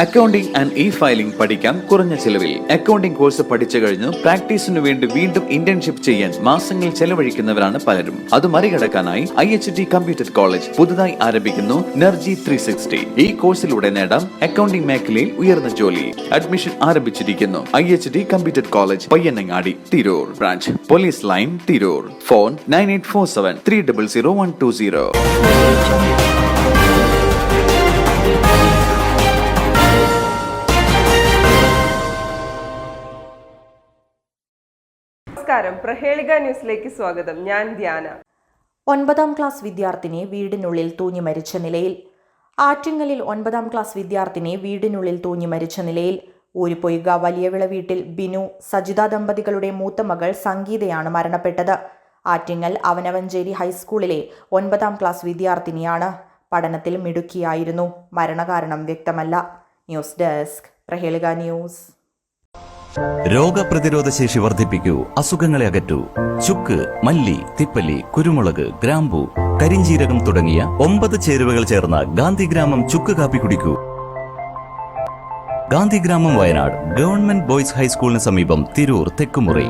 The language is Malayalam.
അക്കൗണ്ടിംഗ് ആൻഡ് ഇ-ഫയലിംഗ് പഠിക്കാം കുറഞ്ഞ ചിലവിൽ. അക്കൗണ്ടിംഗ് കോഴ്സ് പഠിച്ചു കഴിഞ്ഞ് പ്രാക്ടീസിനു വേണ്ടി വീണ്ടും ഇന്റേൺഷിപ്പ് ചെയ്യാൻ മാസങ്ങൾ ചെലവഴിക്കുന്നവരാണ് പലരും. അത് മറികടക്കാനായി IHT കമ്പ്യൂട്ടർ കോളേജ് പുതുതായി ആരംഭിക്കുന്നു NERGY 360. ഈ കോഴ്സിലൂടെ നേടാം അക്കൗണ്ടിംഗ് മേഖലയിൽ ഉയർന്ന ജോലി. അഡ്മിഷൻ ആരംഭിച്ചിരിക്കുന്നു. IHT computer college, Payyanangadi, Tirur. Branch police line, Tirur. Phone 9847 300 120. നമസ്കാരം, പ്രഹേളിക ന്യൂസിലേക്ക് സ്വാഗതം. ഞാൻ ധ്യാന. 9ാം ക്ലാസ് വിദ്യാർത്ഥിനി വീടിനുള്ളിൽ തൂങ്ങി മരിച്ച നിലയിൽ. ആറ്റിങ്ങലിൽ 9ാം ക്ലാസ് വിദ്യാർത്ഥിനി വീടിനുള്ളിൽ തൂങ്ങി മരിച്ച നിലയിൽ. ഊരിപ്പൊയ്ക വലിയവിള വീട്ടിൽ ബിനു, സജിത ദമ്പതികളുടെ മൂത്ത മകൾ സംഗീതയാണ് മരണപ്പെട്ടത്. ആറ്റിങ്ങൽ അവനവഞ്ചേരി ഹൈസ്കൂളിലെ 9ാം ക്ലാസ് വിദ്യാർത്ഥിനിയാണ്. പഠനത്തിൽ മിടുക്കിയായിരുന്നു. മരണകാരണം വ്യക്തമല്ല. ന്യൂസ് ഡെസ്ക്, പ്രഹേളിക ന്യൂസ്. രോഗപ്രതിരോധ ശേഷി വർദ്ധിപ്പിക്കൂ, അസുഖങ്ങളെ അകറ്റൂ. ചുക്ക്, മല്ലി, തിപ്പല്ലി, കുരുമുളക്, ഗ്രാമ്പു, കരിഞ്ജീരകം തുടങ്ങിയ 9 ചേരുവകൾ ചേർന്ന ഗാന്ധിഗ്രാമം ചുക്ക് കാപ്പി കുടിക്കൂ. ഗാന്ധിഗ്രാമം, വയനാട് ഗവൺമെന്റ് ബോയ്സ് ഹൈസ്കൂളിന് സമീപം, തിരൂർ, തെക്കുമുറി.